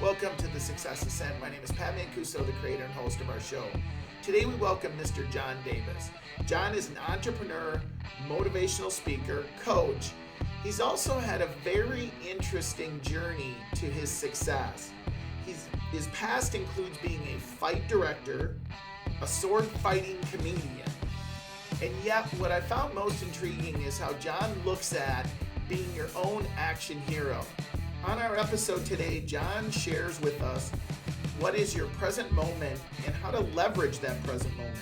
Welcome to the Success Ascent. My name is Pat Mancuso, the creator and host of our show. Today we welcome Mr. John Davis. John is an entrepreneur, motivational speaker, coach. He's also had a very interesting journey to his success. His past includes being a fight director, a sword fighting comedian. And yet what I found most intriguing is how John looks at being your own action hero. On our episode today, John shares with us what is your present moment and how to leverage that present moment,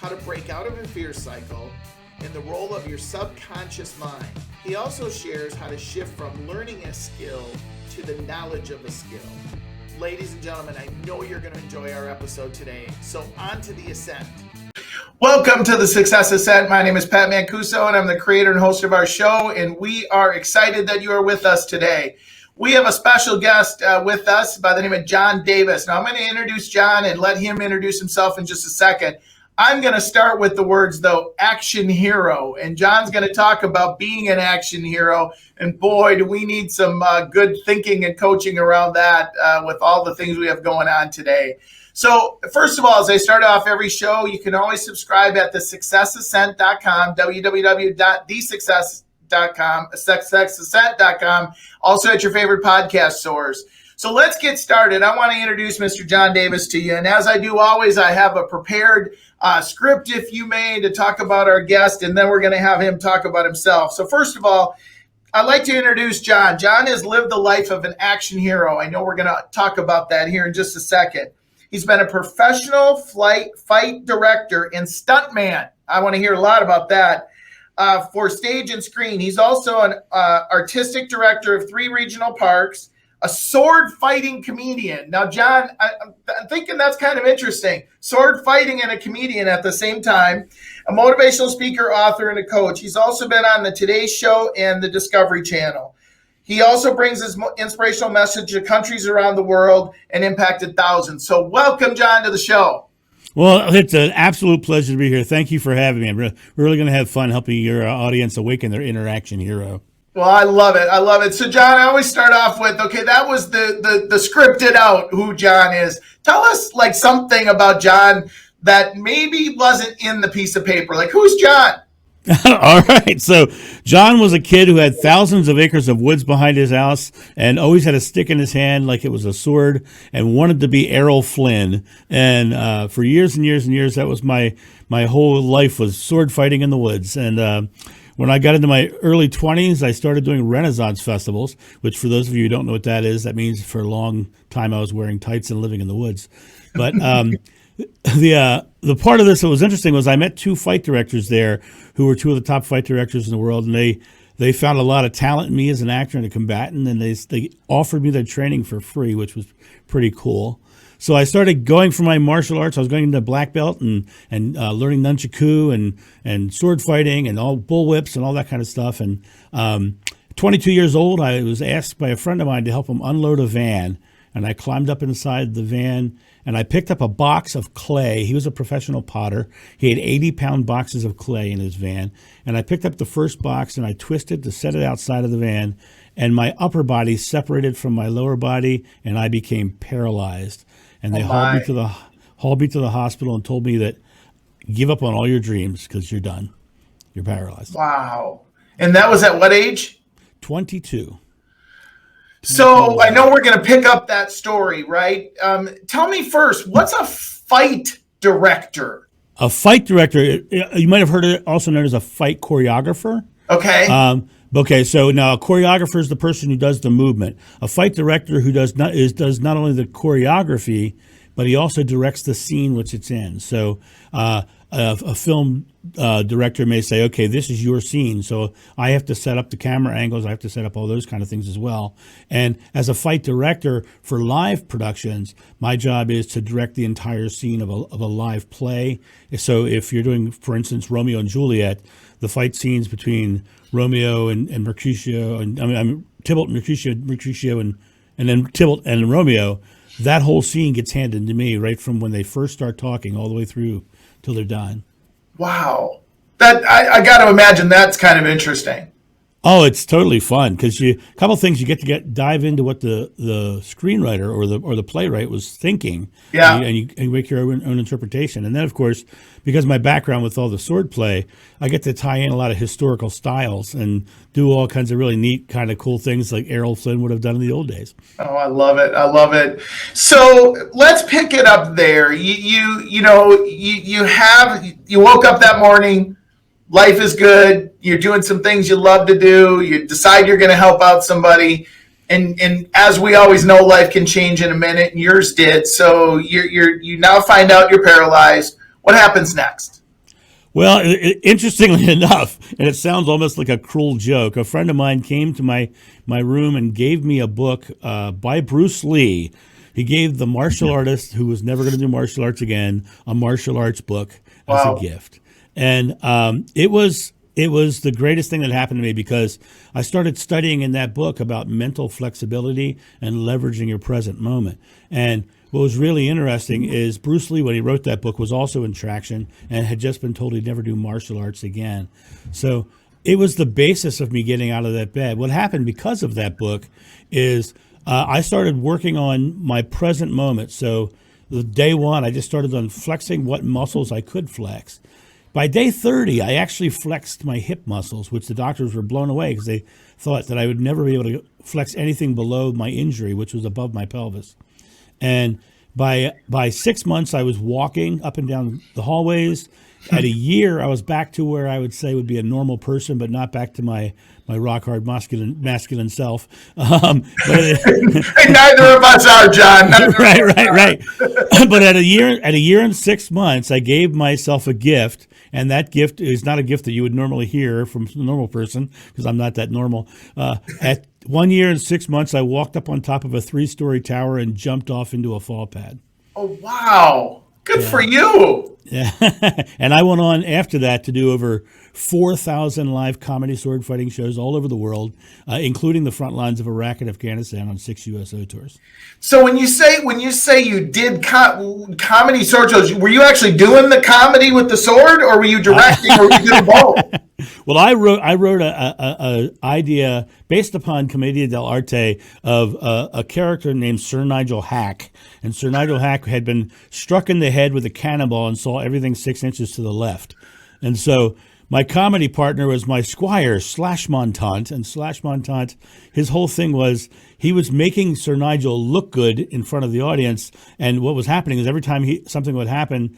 how to break out of a fear cycle, and the role of your subconscious mind. He also shares how to shift from learning a skill to the knowledge of a skill. Ladies and gentlemen, I know you're going to enjoy our episode today, so on to the ascent. Welcome to the Success Ascent. My name is Pat Mancuso, and I'm the creator and host of our show, and we are excited that you are with us today. We have a special guest with us by the name of John Davis. Now, I'm going to introduce John and let him introduce himself in just a second. I'm going to start with the words, though, action hero. And John's going to talk about being an action hero. And boy, do we need some good thinking and coaching around that with all the things we have going on today. So first of all, as I start off every show, you can always subscribe at thesuccessascent.com, successascent.com, also at your favorite podcast source. So let's get started. I want to introduce Mr. John Davis to you. And as I do always, I have a prepared script, if you may, to talk about our guest, and then we're going to have him talk about himself. So first of all, I'd like to introduce John. John has lived the life of an action hero. I know we're going to talk about that here in just a second. He's been a professional fight director and stuntman. I want to hear a lot about that. For stage and screen. He's also an artistic director of 3 regional parks, a sword fighting comedian. Now, John, I'm thinking that's kind of interesting. Sword fighting and a comedian at the same time, a motivational speaker, author, and a coach. He's also been on the Today Show and the Discovery Channel. He also brings his inspirational message to countries around the world and impacted thousands. So welcome, John, to the show. Well, it's an absolute pleasure to be here. Thank you for having me. I'm really going to have fun helping your audience awaken their inner action hero. Well, I love it. I love it. So, John, I always start off with, okay, that was the scripted out who John is. Tell us like something about John that maybe wasn't in the piece of paper. Like, who's John? All right. So John was a kid who had thousands of acres of woods behind his house and always had a stick in his hand like it was a sword and wanted to be Errol Flynn. And for years and years and years, that was my whole life was sword fighting in the woods. And when I got into my early 20s, I started doing Renaissance festivals, which for those of you who don't know what that is, that means for a long time I was wearing tights and living in the woods. But the part of this that was interesting was I met 2 fight directors there who were 2 of the top fight directors in the world, and they found a lot of talent in me as an actor and a combatant, and they offered me their training for free, which was pretty cool. So I started going for my martial arts. I was going into black belt and learning nunchaku and sword fighting and all bull whips and all that kind of stuff. And 22 years old, I was asked by a friend of mine to help him unload a van, and I climbed up inside the van. And I picked up a box of clay. He was a professional potter. He had 80-pound boxes of clay in his van. And I picked up the first box and I twisted to set it outside of the van. And my upper body separated from my lower body and I became paralyzed. And they hauled me to the hospital and told me that give up on all your dreams because you're done. You're paralyzed. Wow. And that was at what age? 22. So I know we're going to pick up that story, right? Tell me first, what's a fight director? A fight director, you might have heard it also known as a fight choreographer. Okay. Okay, so now a choreographer is the person who does the movement. A fight director who does not only the choreography, but he also directs the scene which it's in. So a film director may say, okay, this is your scene, so I have to set up the camera angles, I have to set up all those kind of things as well. And as a fight director for live productions, my job is to direct the entire scene of a live play. So if you're doing, for instance, Romeo and Juliet, the fight scenes between Romeo and Mercutio, Tybalt, Mercutio, and then Tybalt and Romeo, that whole scene gets handed to me right from when they first start talking all the way through till they're done. Wow. That I got to imagine that's kind of interesting. Oh, it's totally fun because a couple things you get dive into what the screenwriter or the playwright was thinking, Yeah. and you make your own interpretation. And then, of course, because my background with all the sword play, I get to tie in a lot of historical styles and do all kinds of really neat, kind of cool things like Errol Flynn would have done in the old days. Oh, I love it. I love it. So let's pick it up there. You woke up that morning. Life is good. You're doing some things you love to do. You decide you're going to help out somebody, and as we always know, life can change in a minute. And yours did. So you now find out you're paralyzed. What happens next? Well, interestingly enough, and it sounds almost like a cruel joke, a friend of mine came to my room and gave me a book by Bruce Lee. He gave the martial artist who was never going to do martial arts again a martial arts book as Wow. a gift. And it was the greatest thing that happened to me because I started studying in that book about mental flexibility and leveraging your present moment. And what was really interesting is Bruce Lee, when he wrote that book, was also in traction and had just been told he'd never do martial arts again. So it was the basis of me getting out of that bed. What happened because of that book is I started working on my present moment. So the day one, I just started on flexing what muscles I could flex. By day 30, I actually flexed my hip muscles, which the doctors were blown away because they thought that I would never be able to flex anything below my injury, which was above my pelvis. And by 6 months, I was walking up and down the hallways. At a year, I was back to where I would say would be a normal person, but not back to my rock hard masculine self. But Neither of us are, John. right. But at a year and 6 months, I gave myself a gift, and that gift is not a gift that you would normally hear from a normal person because I'm not that normal. At 1 year and 6 months, I walked up on top of a 3-story tower and jumped off into a fall pad. Oh, wow. Good for you. Yeah. And I went on after that to do over 4,000 live comedy sword fighting shows all over the world, including the front lines of Iraq and Afghanistan on 6 USO tours. So when you say you did comedy sword shows, were you actually doing the comedy with the sword, or were you directing, or were you doing both? Well, I wrote a idea based upon Commedia dell'arte of a character named Sir Nigel Hack. And Sir Nigel Hack had been struck in the head with a cannonball and saw everything 6 inches to the left. And so my comedy partner was my squire, Slash Montant. And Slash Montant, his whole thing was he was making Sir Nigel look good in front of the audience. And what was happening is every time something would happen,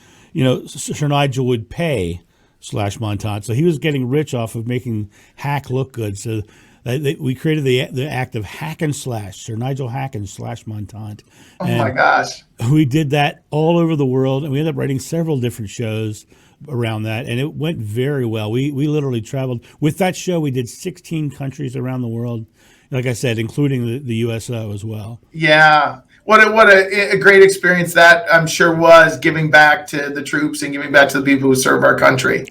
Sir Nigel would pay Slash Montant. So he was getting rich off of making Hack look good. So we created the act of Hack and Slash, Sir Nigel Hack and Slash Montant. Oh, my gosh. We did that all over the world, and we ended up writing several different shows around that, and it went very well. We literally traveled. With that show, we did 16 countries around the world, like I said, including the USO as well. Yeah. What a great experience that I'm sure was, giving back to the troops and giving back to the people who serve our country.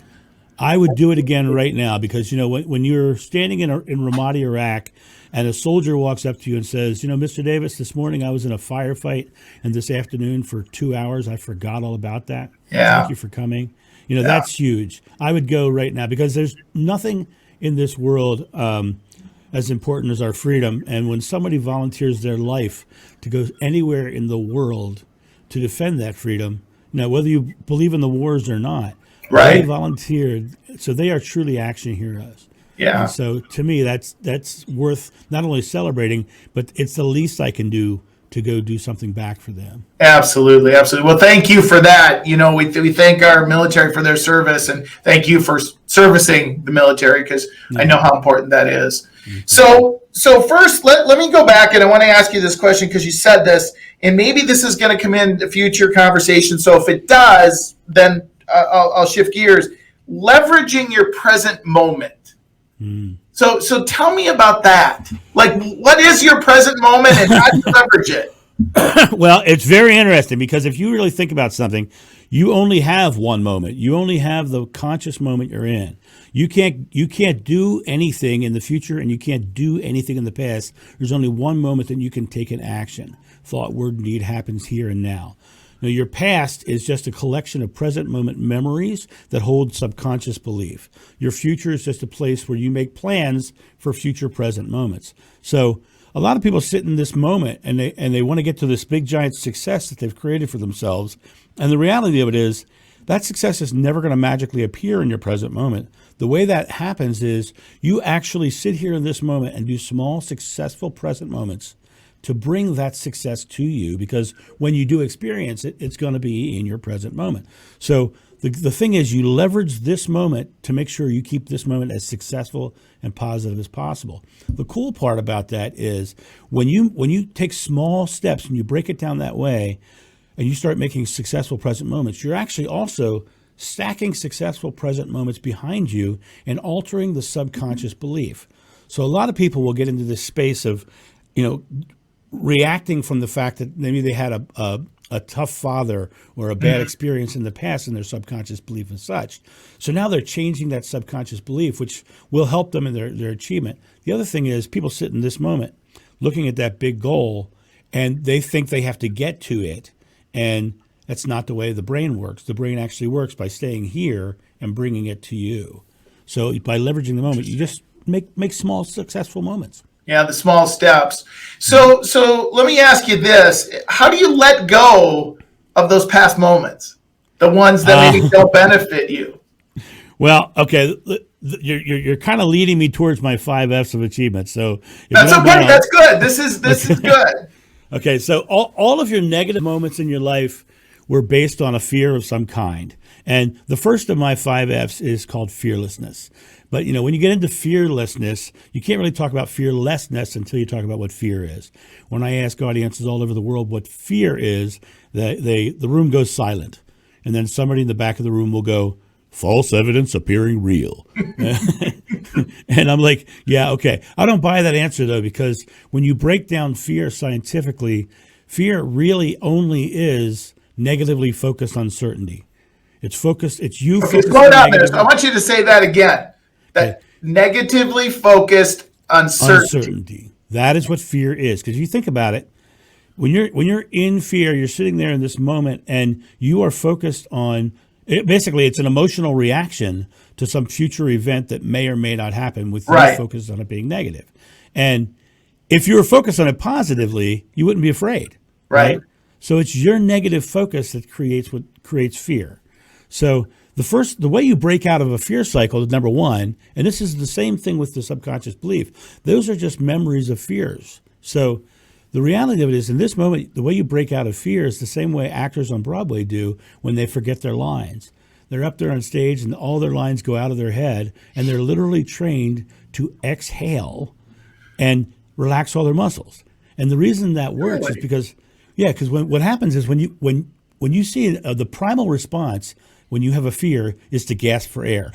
I would do it again right now because, when you're standing in Ramadi, Iraq, and a soldier walks up to you and says, Mr. Davis, this morning I was in a firefight, and this afternoon for 2 hours I forgot all about that. Yeah. Thank you for coming. That's huge. I would go right now because there's nothing in this world as important as our freedom. And when somebody volunteers their life to go anywhere in the world to defend that freedom, whether you believe in the wars or not, right? They volunteered, so they are truly action heroes. Yeah. And so to me, that's worth not only celebrating, but it's the least I can do to go do something back for them. Absolutely. Well, thank you for that. We thank our military for their service, and thank you for servicing the military because I know how important that is. Mm-hmm. So first, let me go back, and I want to ask you this question because you said this, and maybe this is going to come in a future conversation. So if it does, then I'll shift gears. Leveraging your present moment. Mm. So tell me about that. Like, what is your present moment and how do you leverage it? Well, it's very interesting because if you really think about something, you only have one moment. You only have the conscious moment you're in. You can't do anything in the future, and you can't do anything in the past. There's only one moment that you can take an action. Thought, word, deed happens here and now. Now, your past is just a collection of present moment memories that hold subconscious belief. Your future is just a place where you make plans for future present moments. So a lot of people sit in this moment and they want to get to this big giant success that they've created for themselves. And the reality of it is that success is never going to magically appear in your present moment. The way that happens is you actually sit here in this moment and do small, successful present moments to bring that success to you, because when you do experience it, it's going to be in your present moment. So the thing is, you leverage this moment to make sure you keep this moment as successful and positive as possible. The cool part about that is when you take small steps and you break it down that way and you start making successful present moments, you're actually also stacking successful present moments behind you and altering the subconscious belief. So a lot of people will get into this space of, reacting from the fact that maybe they had a tough father or a bad experience in the past in their subconscious belief and such. So now they're changing that subconscious belief, which will help them in their achievement. The other thing is people sit in this moment looking at that big goal and they think they have to get to it. And that's not the way the brain works. The brain actually works by staying here and bringing it to you. So by leveraging the moment, you just make small successful moments. Yeah, the small steps. So let me ask you this. How do you let go of those past moments? The ones that maybe don't benefit you? Well, okay, you're kind of leading me towards my 5 F's of achievement. So that's okay. That's good. This is good. Okay, so all of your negative moments in your life were based on a fear of some kind. And the first of my 5 F's is called fearlessness. But, when you get into fearlessness, you can't really talk about fearlessness until you talk about what fear is. When I ask audiences all over the world what fear is, the room goes silent. And then somebody in the back of the room will go, false evidence appearing real. And I'm like, yeah, okay. I don't buy that answer, though, because when you break down fear scientifically, fear really only is negatively focused uncertainty. It's you. Okay, slow down there. I want you to say that again. That negatively focused uncertainty. That is what fear is. Because you think about it, when you're in fear, you're sitting there in this moment and you are focused on it. Basically, it's an emotional reaction to some future event that may or may not happen with you focused on it being negative. And if you were focused on it positively, you wouldn't be afraid. Right? So it's your negative focus that creates fear. So the way you break out of a fear cycle is number one, and this is the same thing with the subconscious belief. Those are just memories of fears. So the reality of it is, in this moment, the way you break out of fear is the same way actors on Broadway do when they forget their lines. They're up there on stage and all their lines go out of their head, and they're literally trained to exhale and relax all their muscles. And the reason that works is because what happens is when you see the primal response when you have a fear is to gasp for air,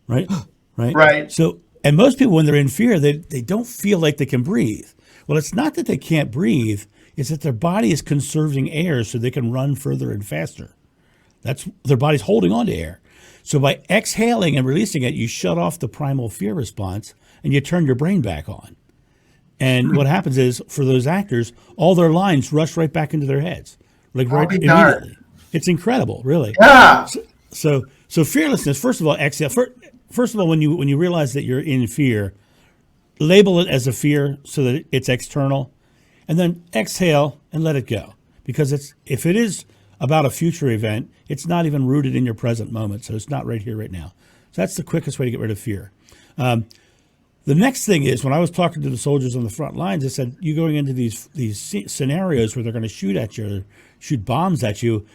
right? So, and most people, when they're in fear, they don't feel like they can breathe. Well, it's not that they can't breathe; it's that their body is conserving air so they can run further and faster. That's their body's holding on to air. So by exhaling and releasing it, you shut off the primal fear response and you turn your brain back on. And what happens is, for those actors, all their lines rush right back into their heads, immediately. It's incredible, really. Yeah. So fearlessness. First of all, exhale. First of all, when you realize that you're in fear, label it as a fear so that it's external, and then exhale and let it go. Because if it is about a future event, it's not even rooted in your present moment, so it's not right here, right now. So that's the quickest way to get rid of fear. The next thing is, when I was talking to the soldiers on the front lines, I said, you going into these scenarios where they're going to shoot at you, shoot bombs at you,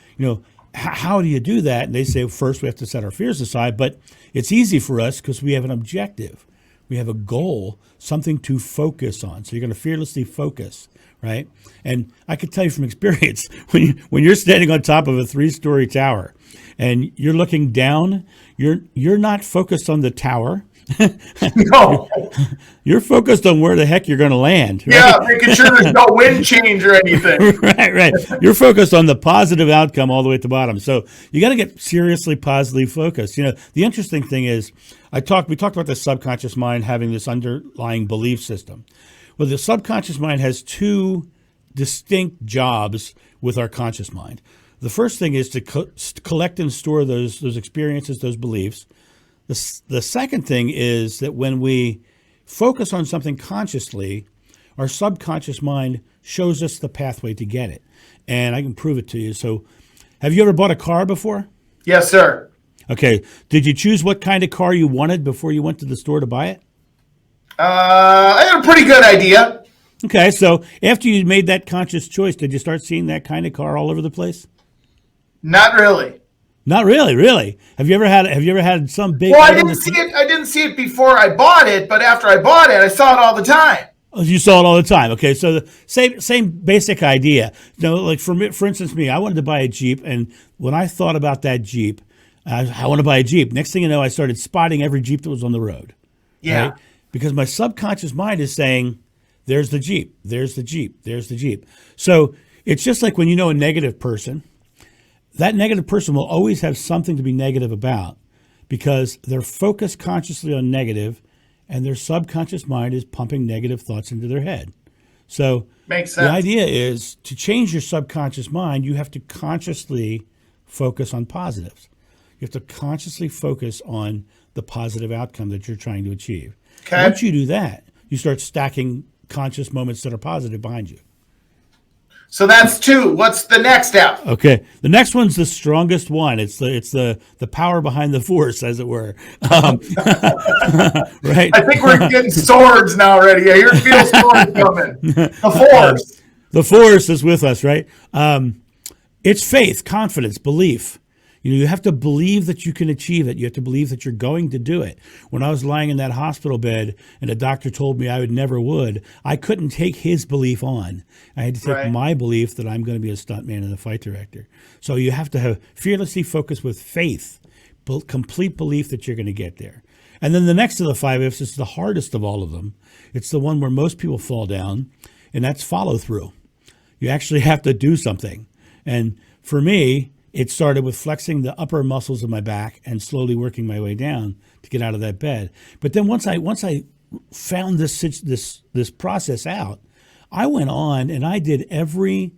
how do you do that? And they say, first, we have to set our fears aside, but it's easy for us because we have an objective. We have a goal, something to focus on. So you're going to fearlessly focus, right? And I can tell you from experience, when you're standing on top of a 3-story tower and you're looking down, you're not focused on the tower. No. You're focused on where the heck you're going to land. Right? Yeah, making sure there's no wind change or anything. Right. You're focused on the positive outcome all the way at the bottom. So you got to get seriously positively focused. The interesting thing is, we talked about the subconscious mind having this underlying belief system. Well, the subconscious mind has 2 distinct jobs with our conscious mind. the first thing is to collect and store those experiences, those beliefs. The second thing is that when we focus on something consciously, our subconscious mind shows us the pathway to get it. And I can prove it to you. So have you ever bought a car before? Yes, sir. Okay. Did you choose what kind of car you wanted before you went to the store to buy it? I had a pretty good idea. Okay. So after you made that conscious choice, did you start seeing that kind of car all over the place? Not really. Not really, really. Have you ever had some big? Well, I didn't see it before I bought it, but after I bought it, I saw it all the time. Oh, you saw it all the time. Okay, so the same basic idea. You know, like for instance, me, I wanted to buy a Jeep, and when I thought about that Jeep, I want to buy a Jeep. Next thing you know, I started spotting every Jeep that was on the road. Yeah. Right? Because my subconscious mind is saying, "There's the Jeep. There's the Jeep. There's the Jeep." So it's just like when you know a negative person. That negative person will always have something to be negative about because they're focused consciously on negative and their subconscious mind is pumping negative thoughts into their head. So makes sense. The idea is to change your subconscious mind, you have to consciously focus on positives. You have to consciously focus on the positive outcome that you're trying to achieve. Okay. Once you do that, you start stacking conscious moments that are positive behind you. So that's 2. What's the next F? Okay, the next one's the strongest one. It's the power behind the force, as it were. Right? I think we're getting swords now already. I feel swords coming. The force. The force is with us, right? It's faith, confidence, belief. You know, you have to believe that you can achieve it. You have to believe that you're going to do it. When I was lying in that hospital bed and the doctor told me I would, I couldn't take his belief on. I had to take my belief that I'm going to be a stuntman and a fight director. So you have to have fearlessly focus with faith, complete belief that you're going to get there. And then the next of the 5 F's is the hardest of all of them. It's the one where most people fall down, and that's follow through. You actually have to do something. And for me, it started with flexing the upper muscles of my back and slowly working my way down to get out of that bed. But then once I found this process out, I went on and I did every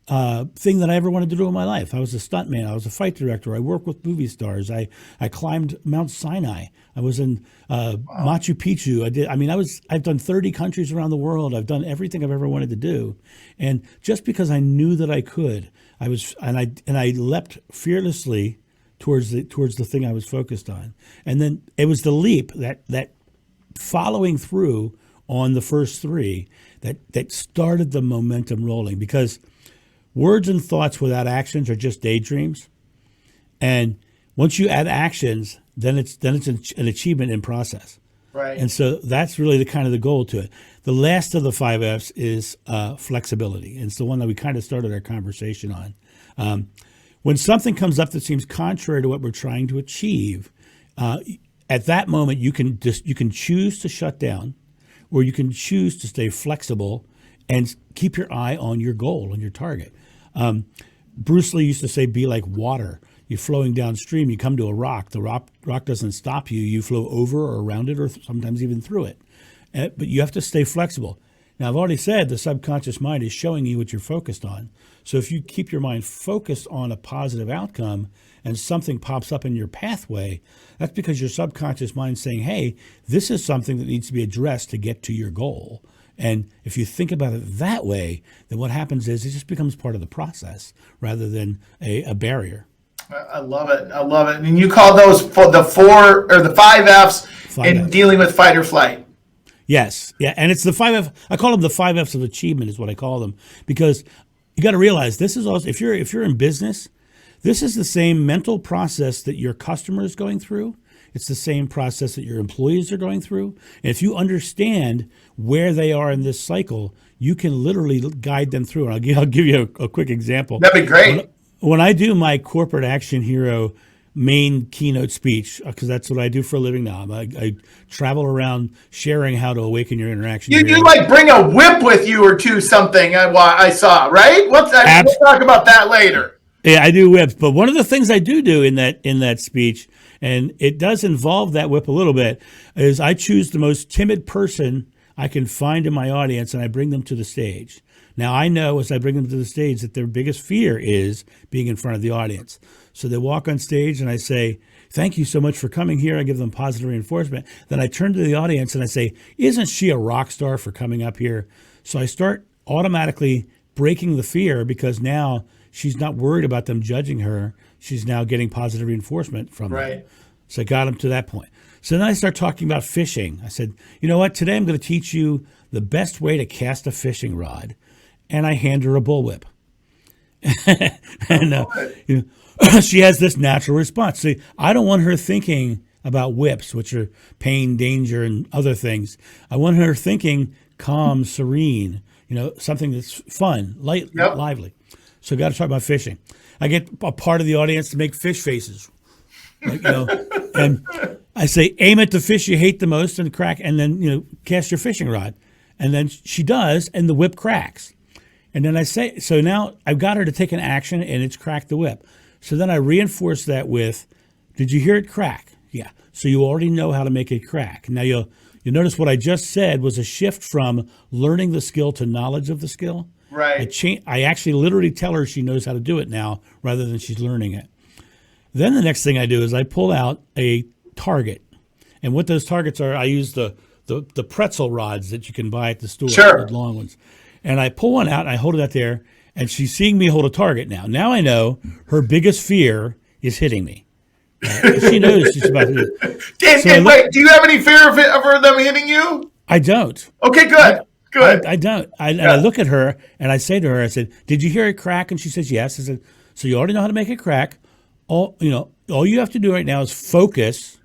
thing that I ever wanted to do in my life. I was a stuntman. I was a fight director. I worked with movie stars. I climbed Mount Sinai. I was in Machu Picchu. I've done 30 countries around the world. I've done everything I've ever wanted to do. And just because I knew that I could, I leapt fearlessly towards the thing I was focused on. And then it was the leap, that following through on the first 3 that started the momentum rolling, because words and thoughts without actions are just daydreams. And once you add actions, then it's an achievement in process. Right. And so that's really the goal to it. The last of the 5 F's is flexibility. And it's the one that we kind of started our conversation on. When something comes up that seems contrary to what we're trying to achieve, at that moment you can choose to shut down, or you can choose to stay flexible and keep your eye on your goal, on your target. Bruce Lee used to say, be like water. You're flowing downstream, you come to a rock. The rock doesn't stop you. You flow over or around it, or sometimes even through it. But you have to stay flexible. Now, I've already said the subconscious mind is showing you what you're focused on. So if you keep your mind focused on a positive outcome and something pops up in your pathway, that's because your subconscious mind is saying, hey, this is something that needs to be addressed to get to your goal. And if you think about it that way, then what happens is it just becomes part of the process rather than a barrier. I love it. I love it. And you call those for the 4 or the 5 F's in dealing with fight or flight. Yes. Yeah. And it's the 5 F. I call them the 5 F's of achievement is what I call them, because you got to realize this is also, if you're in business, this is the same mental process that your customer is going through. It's the same process that your employees are going through. And if you understand where they are in this cycle, you can literally guide them through. And I'll give you a quick example. That'd be great. When I do my corporate action hero main keynote speech, because that's what I do for a living now. I travel around sharing how to awaken your interaction. You like bring a whip with you or two, something I saw, right? We'll talk about that later. Yeah, I do whips. But one of the things I do in that speech, and it does involve that whip a little bit, is I choose the most timid person I can find in my audience and I bring them to the stage. Now I know as I bring them to the stage that their biggest fear is being in front of the audience. So they walk on stage and I say, thank you so much for coming here. I give them positive reinforcement. Then I turn to the audience and I say, isn't she a rock star for coming up here? So I start automatically breaking the fear because now she's not worried about them judging her. She's now getting positive reinforcement from them. So I got them to that point. So then I start talking about fishing. I said, you know what? Today I'm going to teach you the best way to cast a fishing rod. And I hand her a bullwhip. And she has this natural response. See, I don't want her thinking about whips, which are pain, danger, and other things. I want her thinking calm, serene, something that's fun, light, lively. So I got to talk about fishing. I get a part of the audience to make fish faces, and I say, aim at the fish you hate the most and crack, and then, cast your fishing rod. And then she does, and the whip cracks. And then I say, so now I've got her to take an action, and it's crack the whip. So then I reinforce that with, did you hear it crack? Yeah. So you already know how to make it crack. Now you'll notice what I just said was a shift from learning the skill to knowledge of the skill. Right. I actually literally tell her she knows how to do it now rather than she's learning it. Then the next thing I do is I pull out a target. And what those targets are, I use the pretzel rods that you can buy at the store, the long ones. And I pull one out and I hold it out there, and she's seeing me hold a target now. Now I know her biggest fear is hitting me. She knows she's about to do it. And wait, do you have any fear of them hitting you? I don't. Okay, good. Good. I don't. And I look at her and I say to her, I said, did you hear it crack? And she says, yes. I said, so you already know how to make it crack. All you have to do right now is focus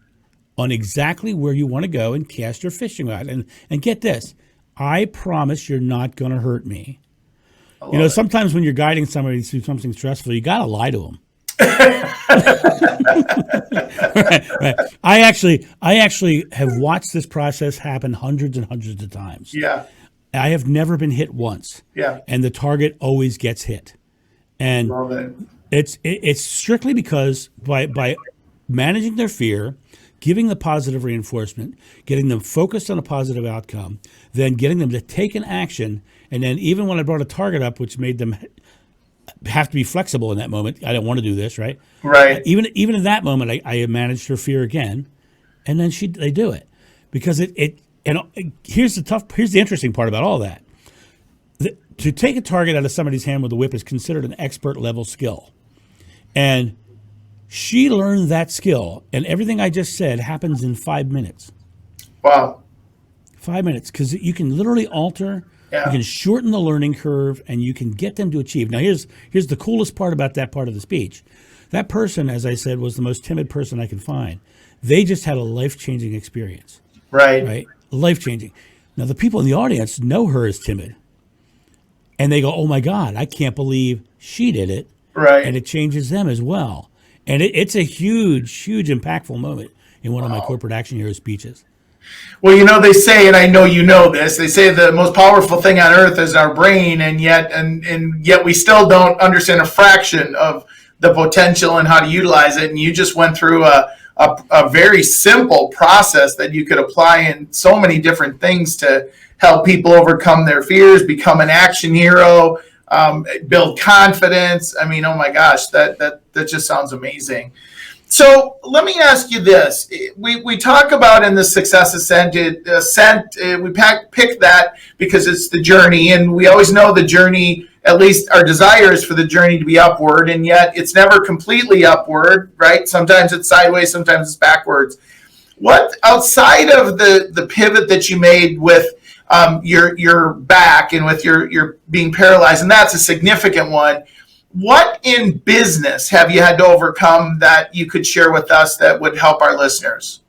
on exactly where you want to go and cast your fishing rod. And get this, I promise you're not going to hurt me. Sometimes when you're guiding somebody through something stressful, you got to lie to them. right. I actually have watched this process happen hundreds and hundreds of times. Yeah. I have never been hit once. Yeah. And the target always gets hit. And love it. It's strictly because by managing their fear, giving the positive reinforcement, getting them focused on a positive outcome, then getting them to take an action, and then even when I brought a target up, which made them have to be flexible in that moment, I don't want to do this, right? Right. Even in that moment, I managed her fear again, and then they do it because here's the interesting part about all that. To take a target out of somebody's hand with a whip is considered an expert level skill, and she learned that skill, and everything I just said happens in 5 minutes. Wow. 5 minutes, because you can literally alter, you can shorten the learning curve, and you can get them to achieve. Now, here's the coolest part about that part of the speech. That person, as I said, was the most timid person I could find. They just had a life-changing experience. Right. Life-changing. Now, the people in the audience know her as timid, and they go, oh, my God, I can't believe she did it. Right. And it changes them as well. And it's a huge, huge impactful moment in one of my corporate action hero speeches. Well, they say, and I know you know this, they say the most powerful thing on earth is our brain, and yet we still don't understand a fraction of the potential and how to utilize it. And you just went through a very simple process that you could apply in so many different things to help people overcome their fears, become an action hero, build confidence. I mean, oh my gosh, that just sounds amazing. So let me ask you this. We talk about in the Success Ascent, we pick that because it's the journey, and we always know the journey, at least our desire is for the journey to be upward, and yet it's never completely upward, right? Sometimes it's sideways, sometimes it's backwards. What, outside of the pivot that you made with your back and with your being paralyzed, and that's a significant one, what in business have you had to overcome that you could share with us that would help our listeners?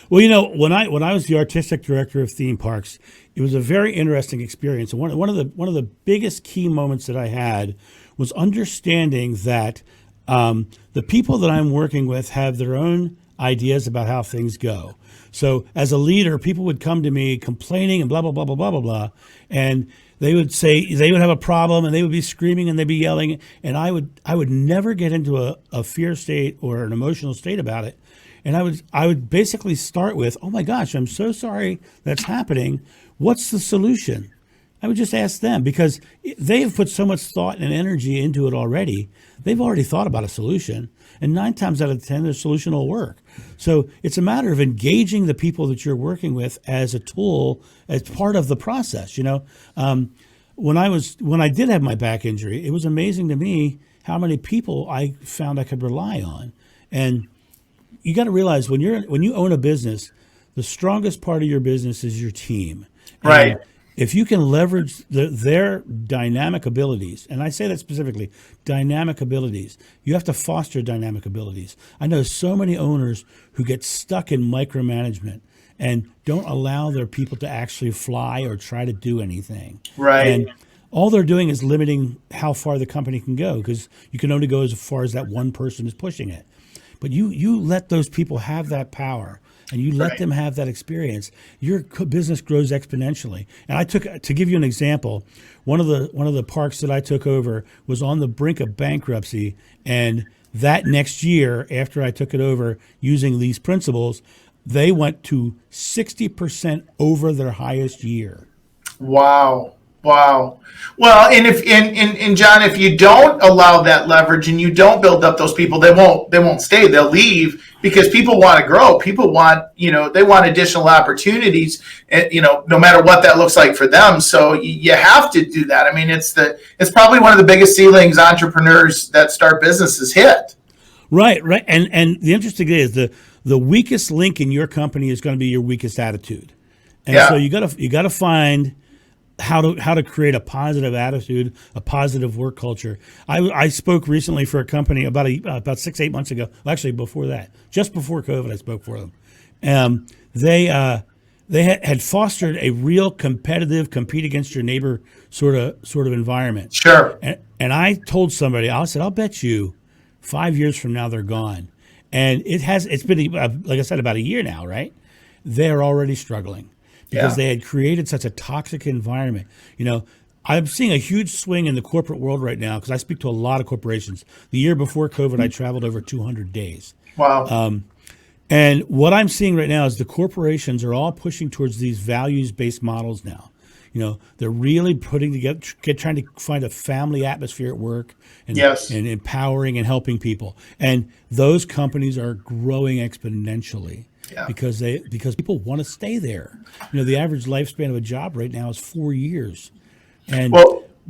Well, when I was the artistic director of theme parks, it was a very interesting experience. And one of the biggest key moments that I had was understanding that the people that I'm working with have their own ideas about how things go. So as a leader, people would come to me complaining and blah, blah, blah, blah, blah, blah, blah. And they would say they would have a problem and they would be screaming and they'd be yelling. And I would never get into a fear state or an emotional state about it. And I would basically start with, oh my gosh, I'm so sorry that's happening. What's the solution? I would just ask them, because they've put so much thought and energy into it already. They've already thought about a solution, and 9 times out of 10, the solution will work. So it's a matter of engaging the people that you're working with as a tool, as part of the process. When I did have my back injury, it was amazing to me how many people I found I could rely on. And you got to realize, when you own a business, the strongest part of your business is your team. Right. And if you can leverage their dynamic abilities, and I say that specifically, dynamic abilities, you have to foster dynamic abilities. I know so many owners who get stuck in micromanagement and don't allow their people to actually fly or try to do anything. Right. And all they're doing is limiting how far the company can go, because you can only go as far as that one person is pushing it. But you let those people have that power, and you let them have that experience, your business grows exponentially. And to give you an example, one of the parks that I took over was on the brink of bankruptcy, and that next year, after I took it over using these principles, they went to 60% over their highest year. Wow. Well, and John, if you don't allow that leverage and you don't build up those people, they won't stay. They'll leave, because people want to grow. People want, they want additional opportunities, no matter what that looks like for them. So you have to do that. I mean, it's probably one of the biggest ceilings entrepreneurs that start businesses hit. Right. And the interesting thing is the weakest link in your company is going to be your weakest attitude. And so you got to find how to create a positive attitude, a positive work culture. I spoke recently for a company about 6-8 months ago. Well, actually, before that, just before COVID, I spoke for them. They had fostered a real competitive, compete against your neighbor sort of environment. Sure. And I told somebody, I said, I'll bet you 5 years from now they're gone. And it's been, like I said, about a year now, right? They're already struggling, because they had created such a toxic environment. I'm seeing a huge swing in the corporate world right now, because I speak to a lot of corporations. The year before COVID, I traveled over 200 days. Wow. And what I'm seeing right now is the corporations are all pushing towards these values-based models now. They're really putting together, trying to find a family atmosphere at work, and empowering and helping people. And those companies are growing exponentially. Yeah. Because people want to stay there. The average lifespan of a job right now is 4 years. And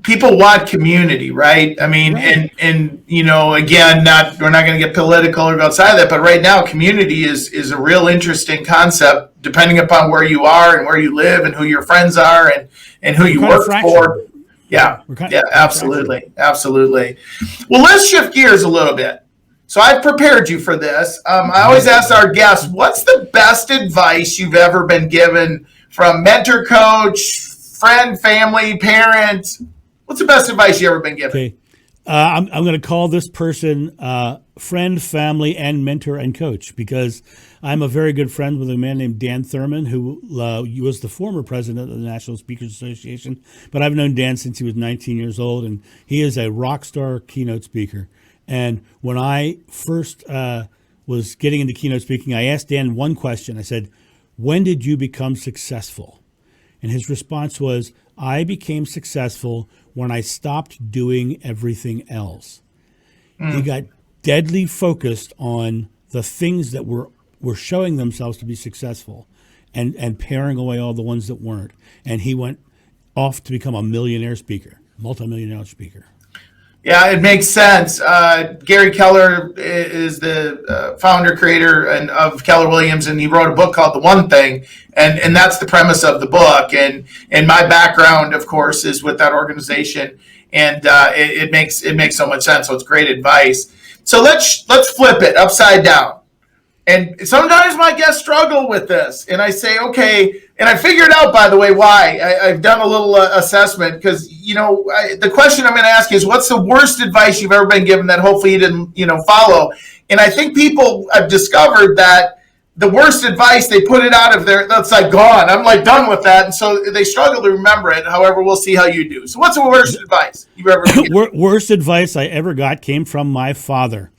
people want community, right? I mean, right. And again, we're not going to get political or go outside of that, but right now, community is a real interesting concept, depending upon where you are and where you live and who your friends are and who you work for. Yeah, absolutely. Well, let's shift gears a little bit. So I've prepared you for this. I always ask our guests, what's the best advice you've ever been given from mentor, coach, friend, family, parent? What's the best advice you've ever been given? Okay. I'm going to call this person friend, family, and mentor and coach, because I'm a very good friend with a man named Dan Thurman, who was the former president of the National Speakers Association. But I've known Dan since he was 19 years old, and he is a rock star keynote speaker. And when I first was getting into keynote speaking, I asked Dan one question. I said, when did you become successful? And his response was, I became successful when I stopped doing everything else. He got deadly focused on the things that were showing themselves to be successful, and paring away all the ones that weren't. And he went off to become a millionaire speaker, multimillionaire speaker. Yeah, it makes sense. Gary Keller is the founder, creator of Keller Williams, and he wrote a book called The One Thing, and that's the premise of the book. And my background, of course, is with that organization, and it makes so much sense. So it's great advice. So let's flip it upside down. And sometimes my guests struggle with this, and I say, okay, and I figured out, by the way, why. I've done a little assessment, because, the question I'm going to ask you is, what's the worst advice you've ever been given that hopefully you didn't, follow? And I think people have discovered that the worst advice, they put it out of there, that's like gone. I'm like done with that, and so they struggle to remember it. However, we'll see how you do. So what's the worst advice you've ever been given? Worst advice I ever got came from my father.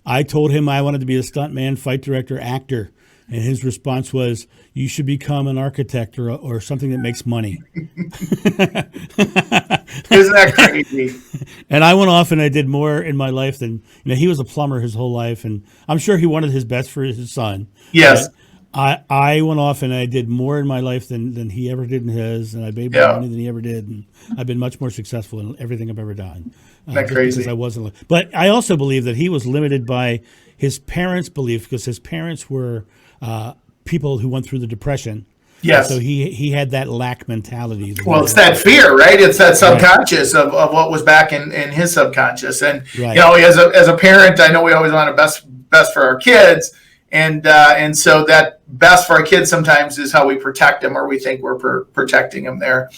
I told him I wanted to be a stuntman, fight director, actor. And his response was, "You should become an architect or something that makes money." Isn't that crazy? And I went off and I did more in my life than, he was a plumber his whole life, and I'm sure he wanted his best for his son. Yes. I went off and I did more in my life than he ever did in his, and I made more money than he ever did, and I've been much more successful in everything I've ever done. That's crazy. Because I wasn't, but I also believe that he was limited by his parents' belief, because his parents were people who went through the Depression. Yes. So he had that lack mentality. Well, it's that fear, right? It's that subconscious of what was back in his subconscious. And, as a parent, I know we always want the best for our kids. And so that best for our kids sometimes is how we protect them, or we think we're protecting them there.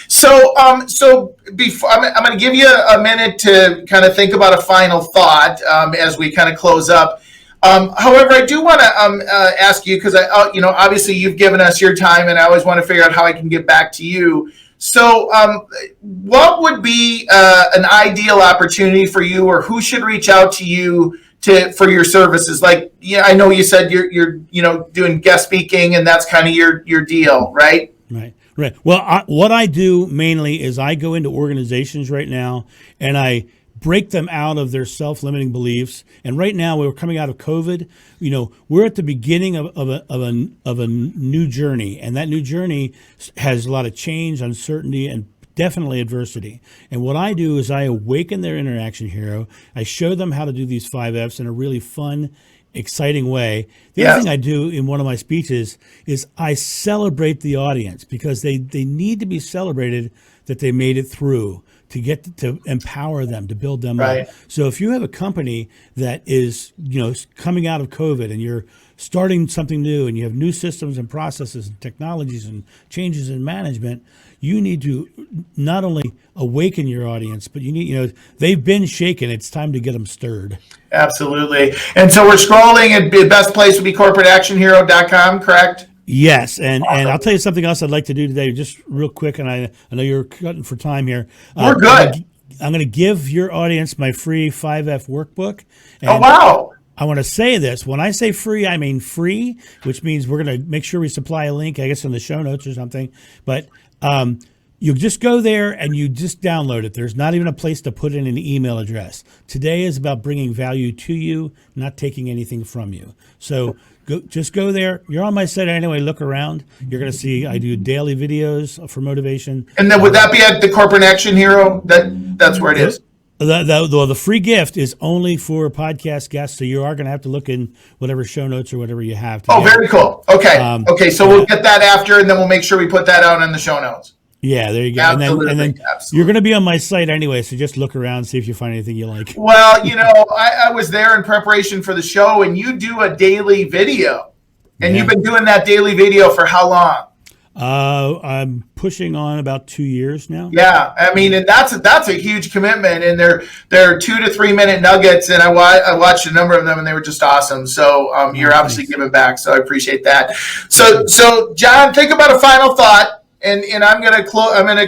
So before I'm going to give you a minute to kind of think about a final thought as we kind of close up. However, I do want to ask you, because obviously you've given us your time, and I always want to figure out how I can get back to you. So, what would be an ideal opportunity for you, or who should reach out to you for your services? Like, I know you said you're doing guest speaking, and that's kind of your deal, right? Right. Well, what I do mainly is I go into organizations right now, and I break them out of their self-limiting beliefs. And right now, we're coming out of COVID. We're at the beginning of a new journey, and that new journey has a lot of change, uncertainty, and definitely adversity. And what I do is I awaken their interaction hero. I show them how to do these 5 F's in a really fun, exciting way. The other thing I do in one of my speeches is I celebrate the audience, because they need to be celebrated that they made it through, to get to empower them, to build them up. So if you have a company that is, coming out of COVID, and you're starting something new, and you have new systems and processes and technologies and changes in management, you need to not only awaken your audience, but you need, they've been shaken. It's time to get them stirred. Absolutely. And so we're scrolling, and the best place would be corporateactionhero.com, correct? Yes, and I'll tell you something else I'd like to do today, just real quick, and I know you're cutting for time here. We're good. I'm going to give your audience my free 5F workbook. And oh, wow. I want to say this. When I say free, I mean free, which means we're going to make sure we supply a link, I guess, in the show notes or something. But you just go there and you just download it. There's not even a place to put in an email address. Today is about bringing value to you, not taking anything from you. So just go there. You're on my site anyway. Look around. You're going to see I do daily videos for motivation. And then would that be at the Corporate Action Hero? That's where it is. The free gift is only for podcast guests, so you are going to have to look in whatever show notes or whatever you have. Very cool. Okay. So we'll get that after, and then we'll make sure we put that out in the show notes. Yeah, there you go. Absolutely. And then you're going to be on my site anyway, so just look around, see if you find anything you like. Well, I was there in preparation for the show, and you do a daily video. And you've been doing that daily video for how long? I'm pushing on about 2 years now. Yeah, I mean, and that's a huge commitment, and they're 2 to 3 minute nuggets, and I watched a number of them, and they were just awesome. So you're obviously giving back, so I appreciate that. So John, think about a final thought. And I'm going to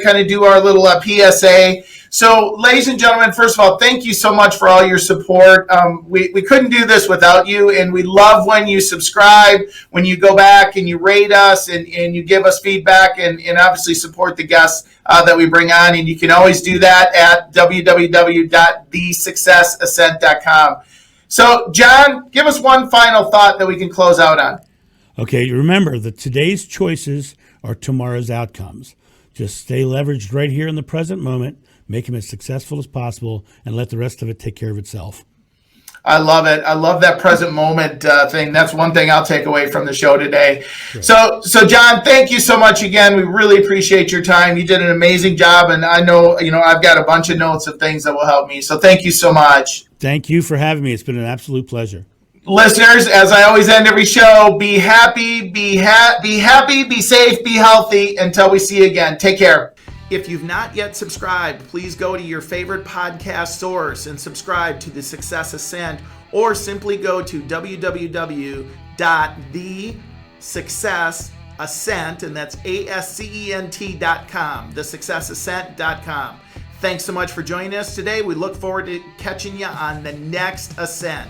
kind of do our little PSA. So, ladies and gentlemen, first of all, thank you so much for all your support. We couldn't do this without you, and we love when you subscribe, when you go back and you rate us and you give us feedback and obviously support the guests that we bring on. And you can always do that at www.thesuccessascent.com. So, John, give us one final thought that we can close out on. Okay, remember that today's choices are tomorrow's outcomes. Just stay leveraged right here in the present moment, make them as successful as possible, and let the rest of it take care of itself. I love it. I love that present moment thing. That's one thing I'll take away from the show today. Sure. So John, thank you so much again. We really appreciate your time. You did an amazing job, and I know, I've got a bunch of notes of things that will help me. So thank you so much. Thank you for having me. It's been an absolute pleasure. Listeners, as I always end every show, be happy, be safe, be healthy until we see you again. Take care. If you've not yet subscribed, please go to your favorite podcast source and subscribe to The Success Ascent, or simply go to www.thesuccessascent, and that's ASCENT.com, thesuccessascent.com. Thanks so much for joining us today. We look forward to catching you on the next Ascent.